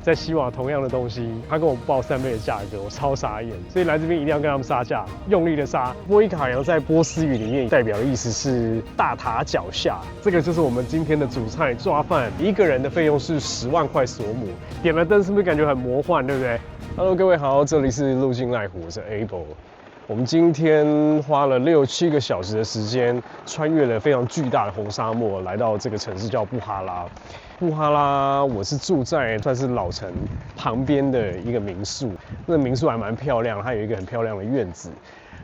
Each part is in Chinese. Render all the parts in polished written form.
在西瓦同样的东西，他跟我报3倍的价格，我超傻眼。所以来这边一定要跟他们杀价，用力的杀。波伊卡洋在波斯语里面代表的意思是大塔脚下，这个就是我们今天的主菜抓饭，一个人的费用是10万块索姆。点了灯是不是感觉很魔幻，对不对 ？Hello， 各位好，这里是路径濑湖，我是 Able。我们今天花了6、7个小时的时间，穿越了非常巨大的红沙漠，来到这个城市叫布哈拉。布哈拉，我是住在算是老城旁边的一个民宿，那个民宿还蛮漂亮，它有一个很漂亮的院子。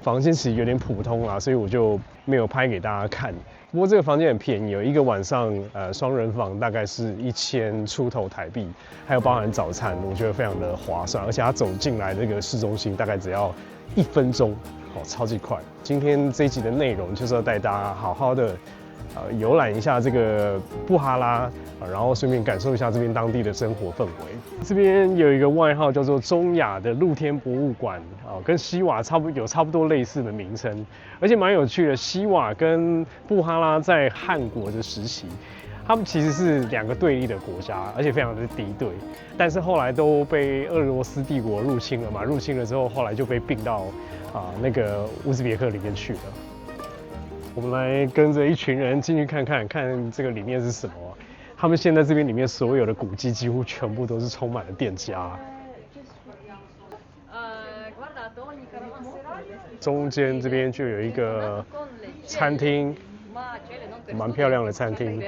房间其实有点普通啦，所以我就没有拍给大家看。不过这个房间很便宜，有一个晚上双人房大概是1000出头台币，还有包含早餐，我觉得非常的划算，而且它走进来这个市中心大概只要1分钟，超级快。今天这一集的内容就是要带大家好好的游览一下这个布哈拉，然后顺便感受一下这边当地的生活氛围。这边有一个外号叫做中亚的露天博物馆，跟西瓦差不多类似的名称，而且蛮有趣的。西瓦跟布哈拉在汉国的时期，他们其实是2个对立的国家，而且非常的敌对。但是后来都被俄罗斯帝国入侵了嘛，入侵了之后，后来就被并到那个乌兹别克里面去了。我们来跟着一群人进去看这个里面是什么。他们现在这边里面所有的古迹几乎全部都是充满了店家。中间这边就有一个餐厅，蛮漂亮的餐厅。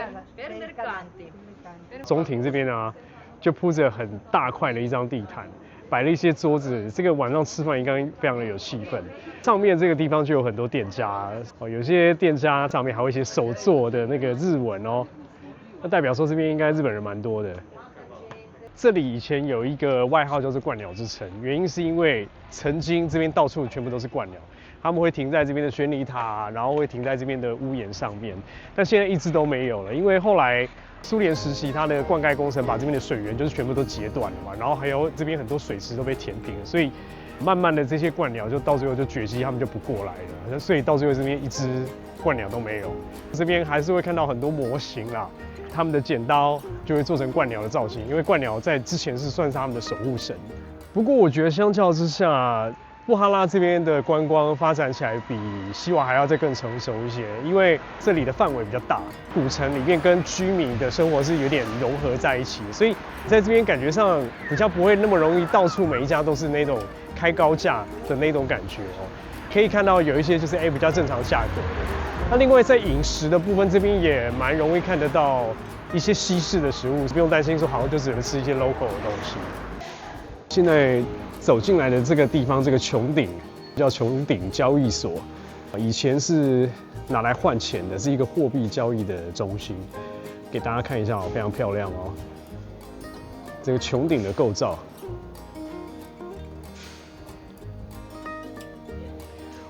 中庭这边啊，就铺着很大块的一张地毯，摆了一些桌子，这个晚上吃饭应该非常的有气氛。上面这个地方就有很多店家，有些店家上面还会写手作的那个日文哦，那代表说这边应该日本人蛮多的。这里以前有一个外号叫做鹳鸟之城，原因是因为曾经这边到处全部都是鹳鸟，他们会停在这边的宣礼塔，然后会停在这边的屋檐上面，但现在一直都没有了，因为后来苏联时期它的灌溉工程把这边的水源就是全部都截断了嘛，然后还有这边很多水池都被填平了，所以慢慢的这些鹳鸟就到最后就绝迹，他们就不过来了，所以到最后这边一只鹳鸟都没有。这边还是会看到很多模型啦，他们的剪刀就会做成鹳鸟的造型，因为鹳鸟在之前是算是他们的守护神。不过我觉得相较之下，布哈拉这边的观光发展起来比西瓦还要再更成熟一些，因为这里的范围比较大，古城里面跟居民的生活是有点融合在一起，所以在这边感觉上比较不会那么容易到处每一家都是那种开高价的那种感觉哦。可以看到有一些就是比较正常价格的。那另外在饮食的部分，这边也蛮容易看得到一些西式的食物，不用担心说好像就只能吃一些 local 的东西。现在走进来的这个地方，这个穹顶叫穹顶交易所，以前是拿来换钱的，是一个货币交易的中心。给大家看一下非常漂亮哦，这个穹顶的构造。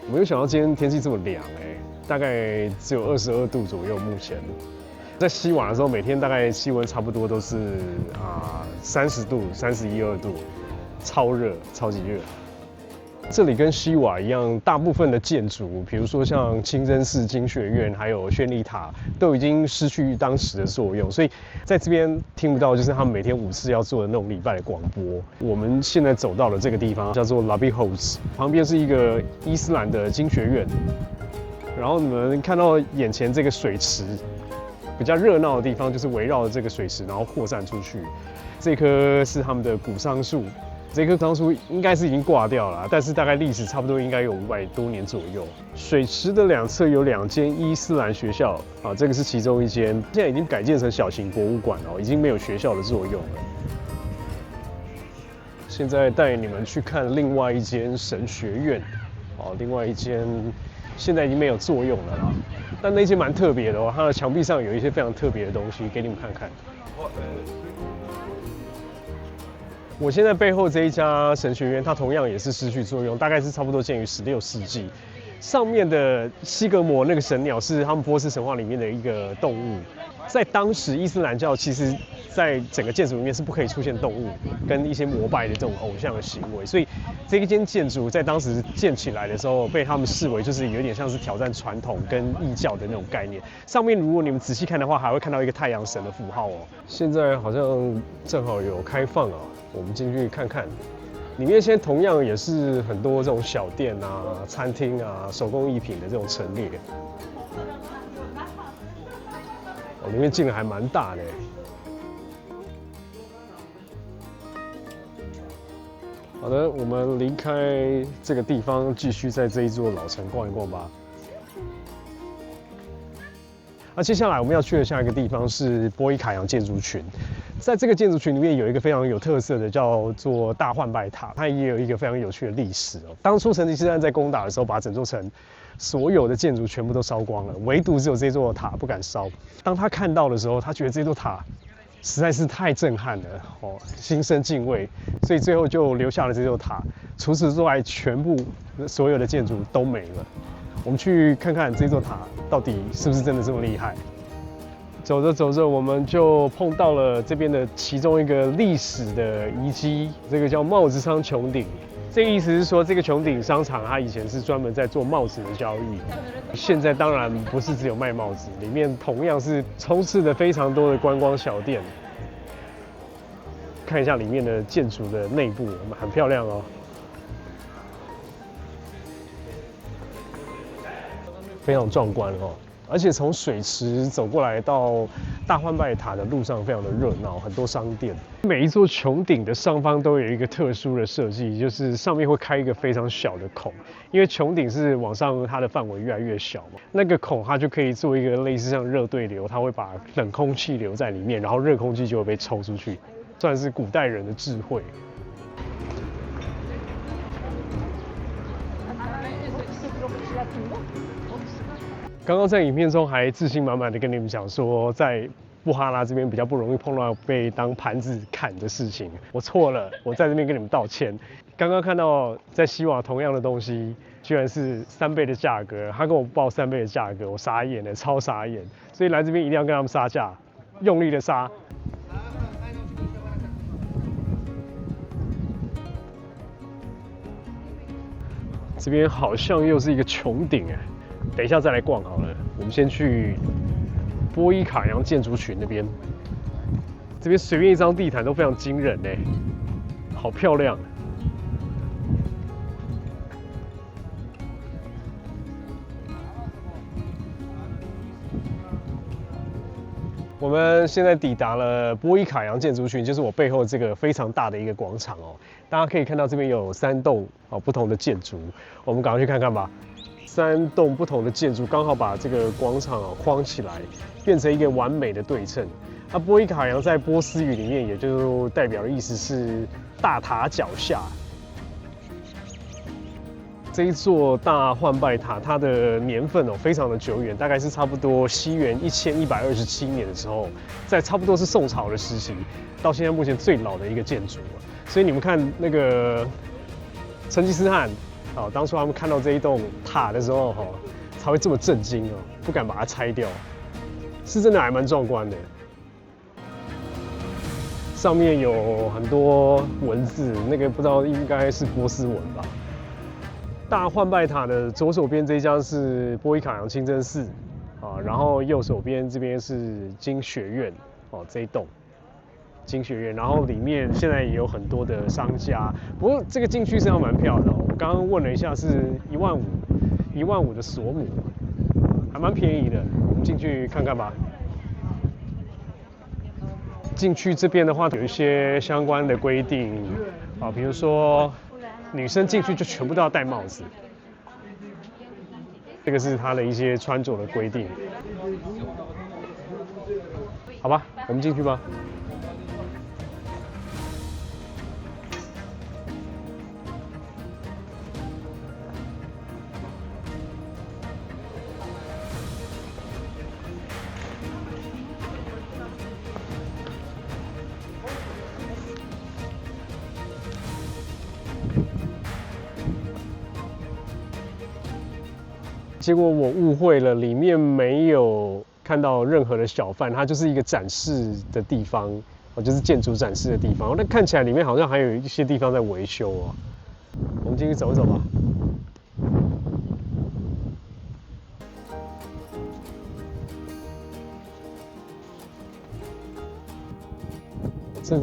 我没有想到今天天气这么凉大概只有22度左右。目前在西瓦的时候，每天大概气温差不多都是30度、31、2度。超热，超级热。这里跟西瓦一样，大部分的建筑，比如说像清真寺、经学院，还有宣礼塔，都已经失去当时的作用，所以在这边听不到就是他们每天5次要做的那种礼拜的广播。我们现在走到了这个地方，叫做 Labi House， 旁边是一个伊斯兰的经学院，然后你们看到眼前这个水池，比较热闹的地方就是围绕着这个水池，然后扩散出去。这棵是他们的古桑树。这棵桑树应该是已经挂掉了，但是大概历史差不多应该有500多年左右。水池的2侧有2间伊斯兰学校这个是其中一间，现在已经改建成小型博物馆已经没有学校的作用了。现在带你们去看另外一间神学院另外一间现在已经没有作用了啦，但那间蛮特别的它的墙壁上有一些非常特别的东西，给你们看看。我现在背后这一家神学院，它同样也是失去作用，大概是差不多建于16世纪。上面的西格摩那个神鸟是他们波斯神话里面的一个动物，在当时伊斯兰教其实在整个建筑里面是不可以出现动物跟一些膜拜的这种偶像的行为，所以这一间建筑在当时建起来的时候，被他们视为就是有点像是挑战传统跟异教的那种概念。上面如果你们仔细看的话，还会看到一个太阳神的符号哦。现在好像正好有开放啊，我们进去看看。里面现在同样也是很多这种小店啊、餐厅啊、手工艺品的这种陈列。哦，里面进来还蛮大的。好的，我们离开这个地方，继续在这一座老城逛一逛吧。那接下来我们要去的下一个地方是波伊卡扬建筑群，在这个建筑群里面有一个非常有特色的叫做大换拜塔，它也有一个非常有趣的历史哦。当初成吉思汗在攻打的时候，把整座城所有的建筑全部都烧光了，唯独只有这座塔不敢烧。当他看到的时候，他觉得这座塔实在是太震撼了哦，心生敬畏，所以最后就留下了这座塔。除此之外，全部所有的建筑都没了。我们去看看这座塔到底是不是真的这么厉害。走着走着，我们就碰到了这边的其中一个历史的遗迹，这个叫帽子商穹顶。这个意思是说，这个穹顶商场它以前是专门在做帽子的交易，现在当然不是只有卖帽子，里面同样是充斥着非常多的观光小店。看一下里面的建筑的内部，很漂亮哦，非常壮观哦。而且从水池走过来到大换拜塔的路上非常的热闹，很多商店。每一座穹顶的上方都有一个特殊的设计，就是上面会开一个非常小的孔，因为穹顶是往上它的范围越来越小嘛，那个孔它就可以做一个类似像热对流，它会把冷空气留在里面，然后热空气就会被抽出去，算是古代人的智慧。刚刚在影片中还自信满满的跟你们讲说，在布哈拉这边比较不容易碰到被当盘子砍的事情，我错了，我在这边跟你们道歉。刚刚看到在西瓦同样的东西，居然是3倍的价格，他跟我报3倍的价格，我傻眼了，超傻眼。所以来这边一定要跟他们杀价，用力的杀。这边好像又是一个穹顶哎。等一下再来逛好了，我们先去波伊卡扬建筑群那边。这边随便一张地毯都非常惊人哎，好漂亮。我们现在抵达了波伊卡扬建筑群，就是我背后这个非常大的一个广场哦。大家可以看到这边有3栋不同的建筑，我们赶快去看看吧。3栋不同的建筑刚好把这个广场框起来，变成一个完美的对称。那波伊卡扬在波斯语里面，也就代表的意思是大塔脚下。这一座大换拜塔，它的年份非常的久远，大概是差不多西元1127年的时候，在差不多是宋朝的时期，到现在目前最老的一个建筑。所以你们看那个成吉思汗。当初他们看到这一栋塔的时候，才会这么震惊哦，不敢把它拆掉，是真的还蛮壮观的。上面有很多文字，那个不知道应该是波斯文吧。大换拜塔的左手边这一家是波伊卡扬清真寺，然后右手边这边是经学院，这一栋。经学院，然后里面现在也有很多的商家，不过这个进去是要蛮漂亮的哦。我刚刚问了一下，是15000的索姆，还蛮便宜的。我们进去看看吧。进去这边的话，有一些相关的规定比如说女生进去就全部都要戴帽子，这个是她的一些穿着的规定。好吧，我们进去吧。结果我误会了，里面没有看到任何的小贩，它就是一个展示的地方，就是建筑展示的地方。那看起来里面好像还有一些地方在维修哦。我们进去走一走吧。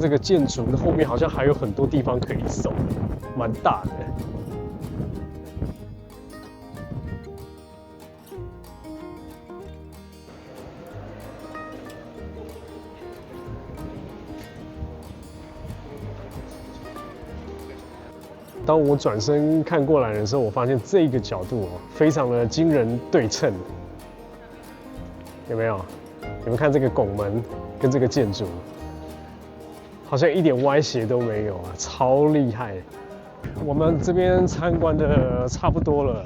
这个建筑的后面好像还有很多地方可以走，蛮大的。当我转身看过来的时候，我发现这个角度非常的惊人对称，有没有？你们看这个拱门跟这个建筑，好像一点歪斜都没有啊，超厉害！我们这边参观的差不多了，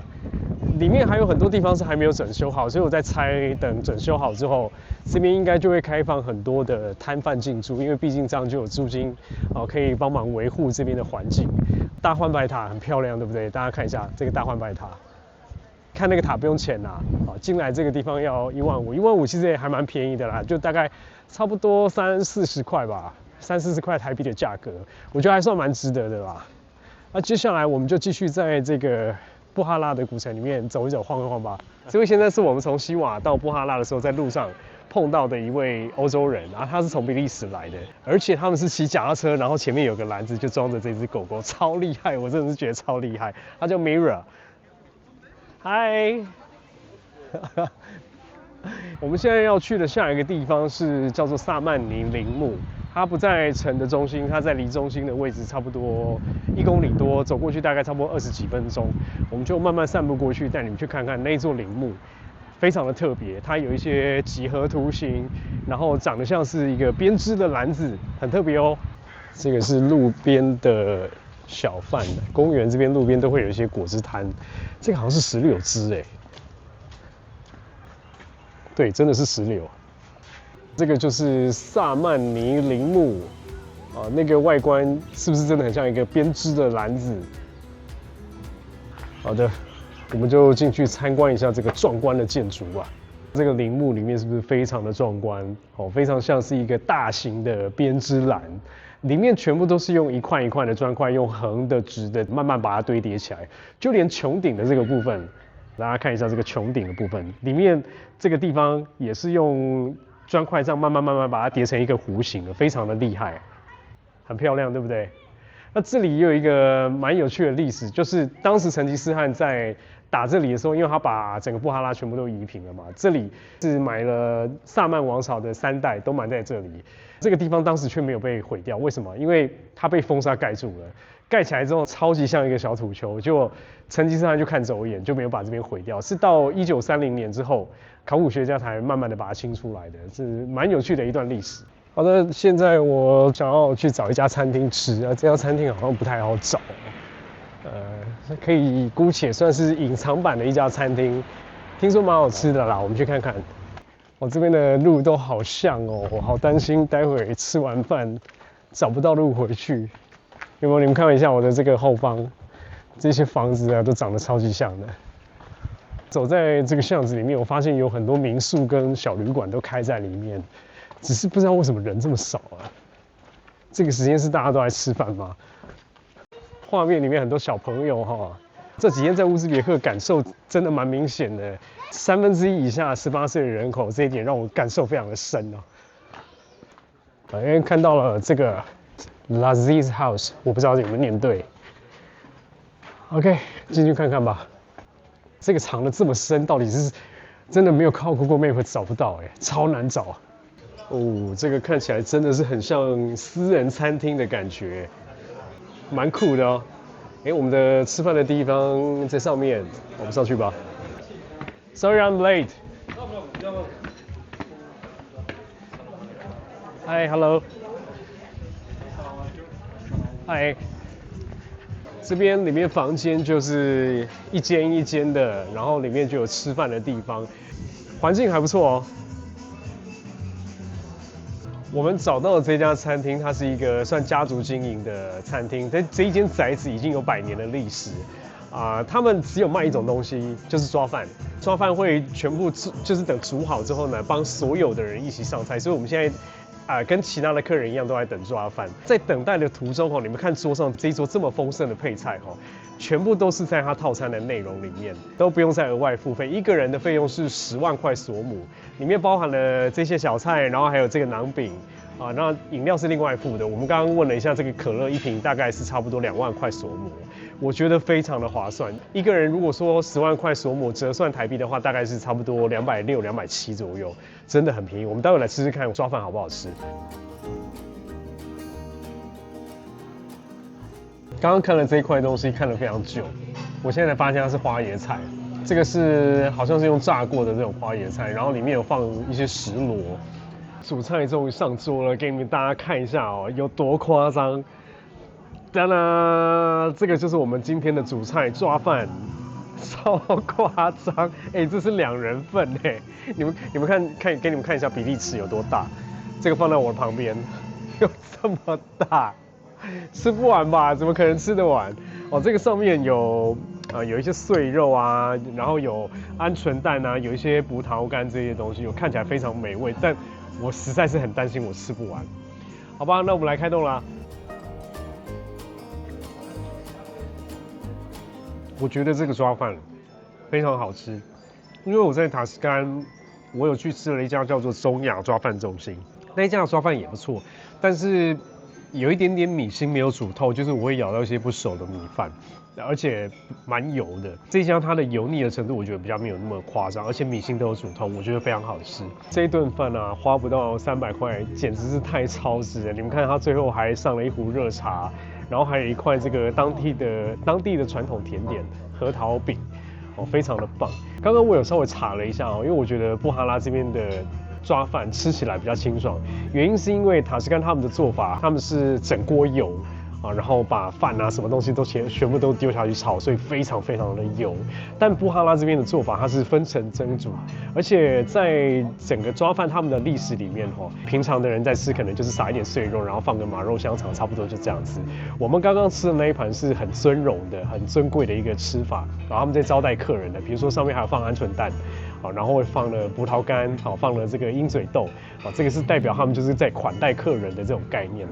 里面还有很多地方是还没有整修好，所以我在猜，等整修好之后，这边应该就会开放很多的摊贩进驻，因为毕竟这样就有租金，可以帮忙维护这边的环境。大换白塔很漂亮，对不对？大家看一下这个大换白塔，看那个塔不用钱呐，进来这个地方要15000，15000其实也还蛮便宜的啦，就大概差不多30-40块吧，30-40块台币的价格，我觉得还算蛮值得的啦。那接下来我们就继续在这个布哈拉的古城里面走一走、晃一晃吧。这位现在是我们从西瓦到布哈拉的时候在路上碰到的一位欧洲人，然后他是从比利时来的，而且他们是骑脚踏车，然后前面有个篮子就装着这只狗狗，超厉害，我真的是觉得超厉害。他叫 Mira， 嗨，我们现在要去的下一个地方是叫做萨曼尼陵墓，它不在城的中心，它在离中心的位置差不多1公里多，走过去大概差不多20几分钟，我们就慢慢散步过去，带你们去看看那座陵墓。非常的特别，它有一些几何图形，然后长得像是一个编织的篮子，很特别哦。这个是路边的小贩，公园这边路边都会有一些果汁摊，这个好像是石榴汁哎，对，真的是石榴。这个就是萨曼尼陵墓啊，那个外观是不是真的很像一个编织的篮子？好的。我们就进去参观一下这个壮观的建筑吧。这个陵墓里面是不是非常的壮观？非常像是一个大型的编织篮，里面全部都是用一块一块的砖块，用横的、直的慢慢把它堆叠起来。就连穹顶的这个部分，大家看一下这个穹顶的部分，里面这个地方也是用砖块这样慢慢把它叠成一个弧形的，非常的厉害，很漂亮，对不对？那这里也有一个蛮有趣的历史，就是当时成吉思汗在打这里的时候，因为他把整个布哈拉全部都夷平了嘛，这里是埋了萨曼王朝的3代都埋在这里。这个地方当时却没有被毁掉，为什么？因为它被风沙盖住了，盖起来之后超级像一个小土丘，结果成吉思汗就看走眼，就没有把这边毁掉。是到1930年之后，考古学家才慢慢的把它清出来的，是蛮有趣的一段历史。好的，现在我想要去找一家餐厅吃啊，这家餐厅好像不太好找。可以姑且算是隐藏版的一家餐厅，听说蛮好吃的啦，我们去看看。我这边的路都好像哦，我好担心待会吃完饭找不到路回去。有没有？你们看一下我的这个后方，这些房子啊都长得超级像的。走在这个巷子里面，我发现有很多民宿跟小旅馆都开在里面，只是不知道为什么人这么少啊。这个时间是大家都来吃饭吗？画面里面很多小朋友哈，这几天在乌兹别克感受真的蛮明显的，1/3以下18岁的人口，这一点让我感受非常的深哦。因为看到了这个 Laziz House， 我不知道有没有念对。OK， 进去看看吧。这个藏得这么深，到底是真的没有靠 Google Map 找不到哎，超难找。哦，这个看起来真的是很像私人餐厅的感觉。蛮酷的哦，我们的吃饭的地方在上面，我们上去吧。Sorry I'm late. Hi, hello. Hi. 这边里面房间就是一间一间的，然后里面就有吃饭的地方，环境还不错哦。我们找到的这家餐厅，它是一个算家族经营的餐厅，这一间宅子已经有100年的历史。他们只有卖一种东西，就是抓饭。抓饭会全部就是等煮好之后呢，帮所有的人一起上菜。所以我们现在跟其他的客人一样，都在等抓饭。在等待的途中你们看桌上这一桌这么丰盛的配菜全部都是在它套餐的内容里面，都不用再额外付费。一个人的费用是10万块索姆，里面包含了这些小菜，然后还有这个馕饼。那饮料是另外付的。我们刚刚问了一下，这个可乐一瓶大概是差不多2万块索姆，我觉得非常的划算。一个人如果说10万块索姆折算台币的话，大概是差不多260、270左右，真的很便宜。我们待会来吃吃看抓饭好不好吃。刚刚看了这一块东西，看了非常久，我现在才发现它是花椰菜。这个是好像是用炸过的这种花椰菜，然后里面有放一些石螺。主菜终于上桌了，给你们大家看一下有多夸张。当然，这个就是我们今天的主菜抓饭，超夸张！这是2人份你们看，给你们看一下比例尺有多大。这个放在我的旁边，有这么大，吃不完吧？怎么可能吃得完？这个上面有一些碎肉啊，然后有鹌鹑蛋啊，有一些葡萄干这些东西，看起来非常美味，但我实在是很担心我吃不完。好吧，那我们来开动啦。我觉得这个抓饭非常好吃，因为我在塔斯干，我有去吃了一家叫做中亚抓饭中心，那一家的抓饭也不错，但是有一点点米心没有煮透，就是我会咬到一些不熟的米饭，而且蛮油的。这家它的油腻的程度，我觉得比较没有那么夸张，而且米心都有煮透，我觉得非常好吃。这一顿饭花不到300块，简直是太超值了。你们看，它最后还上了一壶热茶，然后还有一块这个当地的传统甜点核桃饼，非常的棒。刚刚我有稍微查了一下因为我觉得布哈拉这边的抓饭吃起来比较清爽，原因是因为塔什干他们的做法，他们是整锅油然后把饭什么东西都全部都丢下去炒，所以非常非常的油。但布哈拉这边的做法，它是分层蒸煮，而且在整个抓饭他们的历史里面平常的人在吃可能就是撒一点碎肉，然后放个马肉香肠，差不多就这样子。我们刚刚吃的那一盘是很尊荣的、很尊贵的一个吃法，然后他们在招待客人的，比如说上面还有放鹌鹑蛋。然后会放了葡萄干，放了这个鹰嘴豆，这个是代表他们就是在款待客人的这种概念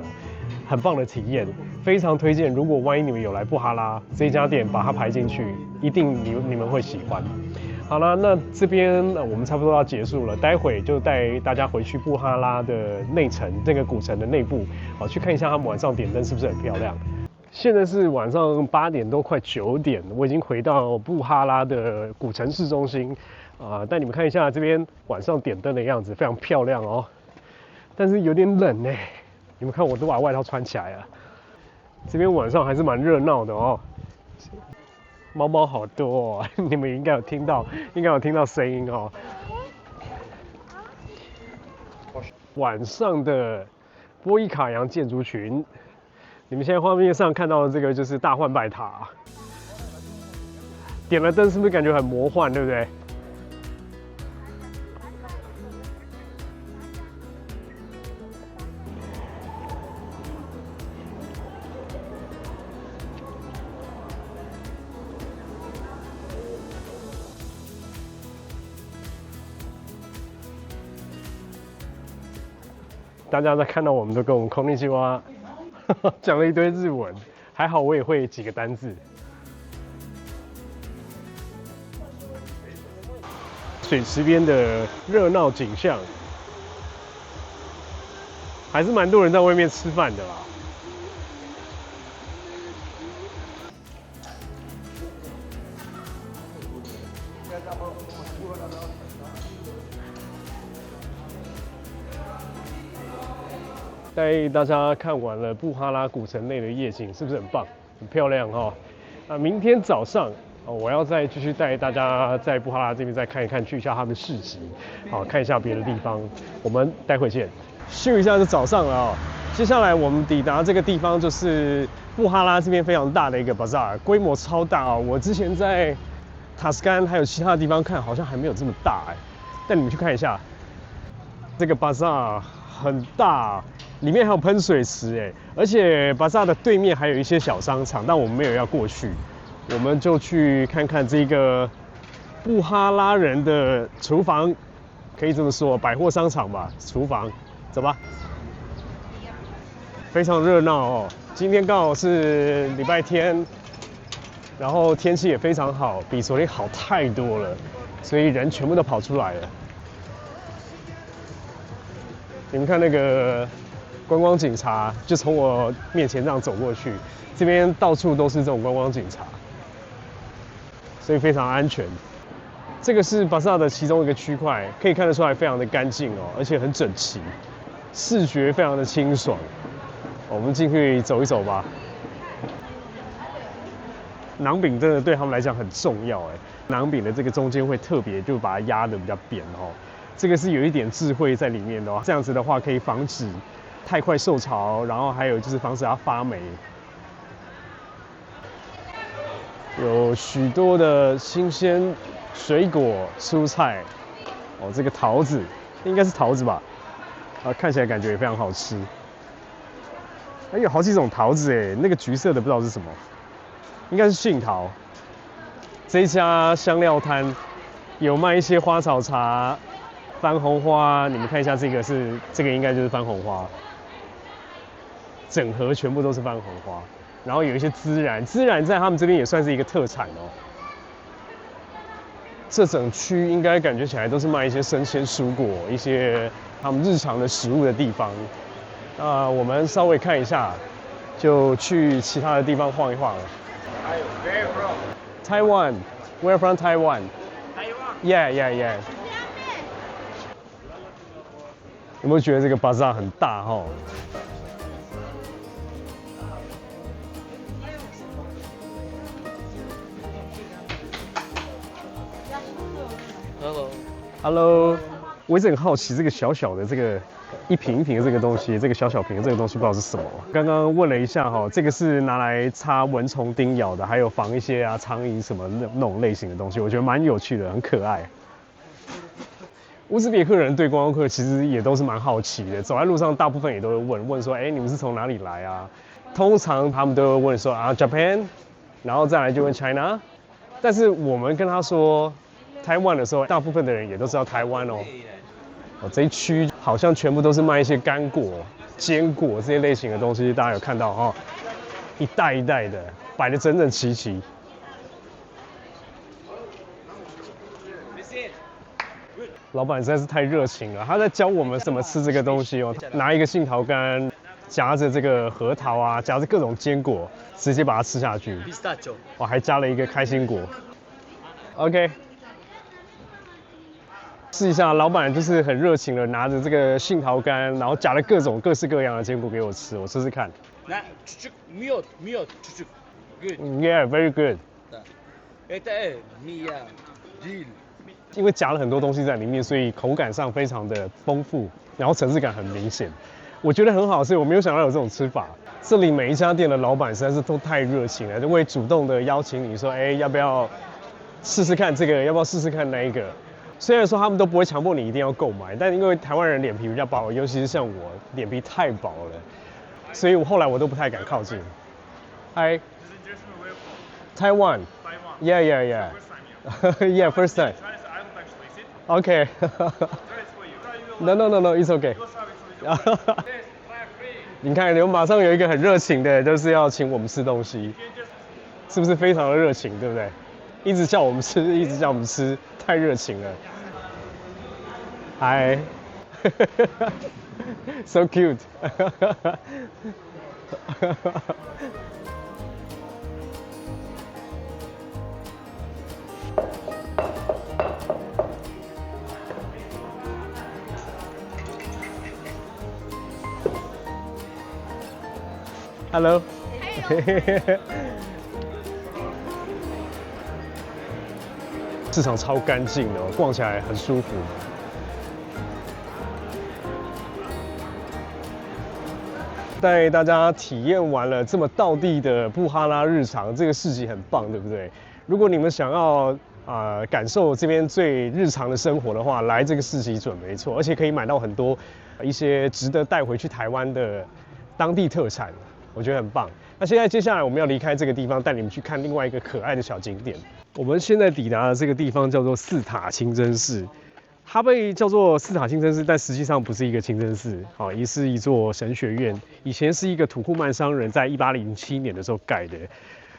很棒的体验，非常推荐。如果万一你们有来布哈拉这家店，把它排进去，一定你们会喜欢。好了，那这边我们差不多要结束了，待会就带大家回去布哈拉的内城，这个古城的内部，去看一下他们晚上点灯是不是很漂亮。现在是晚上8点多，快9点，我已经回到布哈拉的古城市中心。带你们看一下这边晚上点灯的样子，非常漂亮但是有点冷你们看我都把外套穿起来了。这边晚上还是蛮热闹的猫猫好多你们应该有听到声音晚上的波伊卡扬建筑群，你们现在画面上看到的这个就是大幻拜塔。点了灯是不是感觉很魔幻，对不对？大家在看到我们都跟我们こんにちは讲了一堆日文，还好我也会几个单字。水池边的热闹景象，还是蛮多人在外面吃饭的啦。带大家看完了布哈拉古城内的夜景，是不是很棒、很漂亮明天早上我要再继续带大家在布哈拉这边再看一看，去一下他们市集，看一下别的地方。我们待会见。咻一下就早上了接下来我们抵达这个地方，就是布哈拉这边非常大的一个 bazaar， 规模超大我之前在塔斯干还有其他的地方看，好像还没有这么大带你们去看一下，这个 bazaar 很大。里面还有喷水池而且巴萨的对面还有一些小商场，但我们没有要过去。我们就去看看这个布哈拉人的厨房，可以这么说，百货商场吧，厨房，走吧。非常热闹哦，今天刚好是礼拜天，然后天气也非常好，比昨天好太多了，所以人全部都跑出来了。你们看那个观光警察就从我面前这样走过去，这边到处都是这种观光警察，所以非常安全。这个是巴萨的其中一个区块，可以看得出来非常的干净哦，而且很整齐，视觉非常的清爽。我们进去走一走吧。馕饼真的对他们来讲很重要哎，馕饼的这个中间会特别就把它压得比较扁哦。这个是有一点智慧在里面的哦，这样子的话可以防止太快受潮，然后还有就是防止它发霉。有许多的新鲜水果、蔬菜，哦，这个桃子应该是桃子吧？看起来感觉也非常好吃。还有好几种桃子哎，那个橘色的不知道是什么，应该是杏桃。这一家香料摊有卖一些花草茶。番红花，你们看一下，这个应该就是番红花，整盒全部都是番红花，然后有一些孜然在他们这边也算是一个特产哦。这整区应该感觉起来都是卖一些生鲜蔬果，一些他们日常的食物的地方。我们稍微看一下，就去其他的地方晃一晃。Where from? Taiwan. We're from Taiwan. Taiwan. Yeah. 有没有觉得这个 bazaar 很大哈？Hello， 我一直很好奇这个小小的这个一瓶一瓶的这个东西，这个小瓶的这个东西不知道是什么。刚刚问了一下哈，这个是拿来擦蚊虫叮咬的，还有防一些苍蝇什么那种类型的东西，我觉得蛮有趣的，很可爱。乌兹别克人对观光客其实也都是蛮好奇的，走在路上大部分也都会问说，你们是从哪里来啊？通常他们都会问说Japan， 然后再来就问 China。但是我们跟他说台湾的时候，大部分的人也都知道台湾哦。这一区好像全部都是卖一些干果、坚果这些类型的东西，大家有看到哈？一袋一袋的摆得整整齐齐。老板实在是太热情了，他在教我们怎么吃这个东西哦。拿一个杏桃干，夹着这个核桃啊，夹着各种坚果，直接把它吃下去。我还加了一个开心果。OK， 试一下，老板就是很热情的拿着这个杏桃干，然后夹了各式各样的坚果给我吃，我试试看。Yeah, very good. 因为夹了很多东西在里面，所以口感上非常的丰富，然后层次感很明显。我觉得很好吃，我没有想到有这种吃法。这里每一家店的老板实在是都太热情了，就会主动的邀请你说，要不要试试看这个，要不要试试看那一个。虽然说他们都不会强迫你一定要购买，但因为台湾人脸皮比较薄，尤其是像我脸皮太薄了，所以后来我都不太敢靠近。Hi, Taiwan. Yeah. Yeah, first time. Okay. No, it's okay. 你看，有马上有一个很热情的，就是要请我们吃东西，是不是非常的热情，对不对？一直叫我们吃，太热情了。Hi. So cute. Hello. 市场超干净的，逛起来很舒服。带大家体验完了这么道地的布哈拉日常，这个市集很棒，对不对？如果你们想要感受这边最日常的生活的话，来这个市集准没错，而且可以买到很多一些值得带回去台湾的当地特产，我觉得很棒。那现在接下来我们要离开这个地方，带你们去看另外一个可爱的小景点。我们现在抵达的这个地方叫做四塔清真寺，它被叫做四塔清真寺，但实际上不是一个清真寺，也是一座神学院。以前是一个土库曼商人在1807年的时候盖的。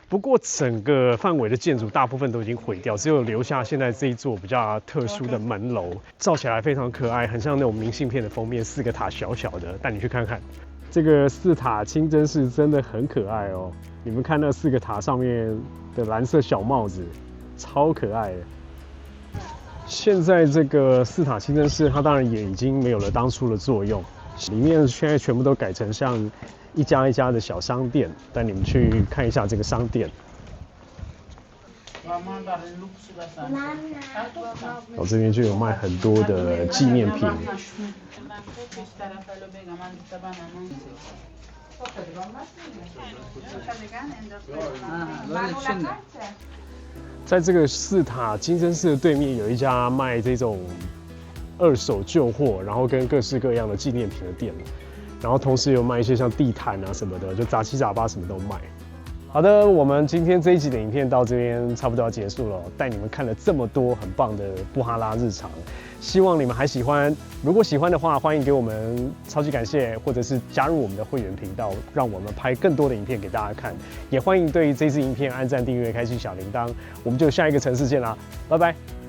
不过整个范围的建筑大部分都已经毁掉，只有留下现在这一座比较特殊的门楼，照起来非常可爱，很像那种明信片的封面，四个塔小小的，带你去看看。这个四塔清真寺真的很可爱哦，你们看那四个塔上面的蓝色小帽子，超可爱的。现在这个四塔清真寺，它当然也已经没有了当初的作用，里面现在全部都改成像一家一家的小商店，带你们去看一下这个商店。这边就有卖很多的纪念品。在这个四塔清真寺的对面有一家卖这种二手旧货，然后跟各式各样的纪念品的店，然后同时有卖一些像地毯啊什么的，就杂七杂八什么都卖。好的，我们今天这一集的影片到这边差不多要结束了，带你们看了这么多很棒的布哈拉日常，希望你们还喜欢。如果喜欢的话，欢迎给我们超级感谢，或者是加入我们的会员频道，让我们拍更多的影片给大家看。也欢迎对这支影片按赞、订阅、开启小铃铛。我们就下一个城市见啦，拜拜。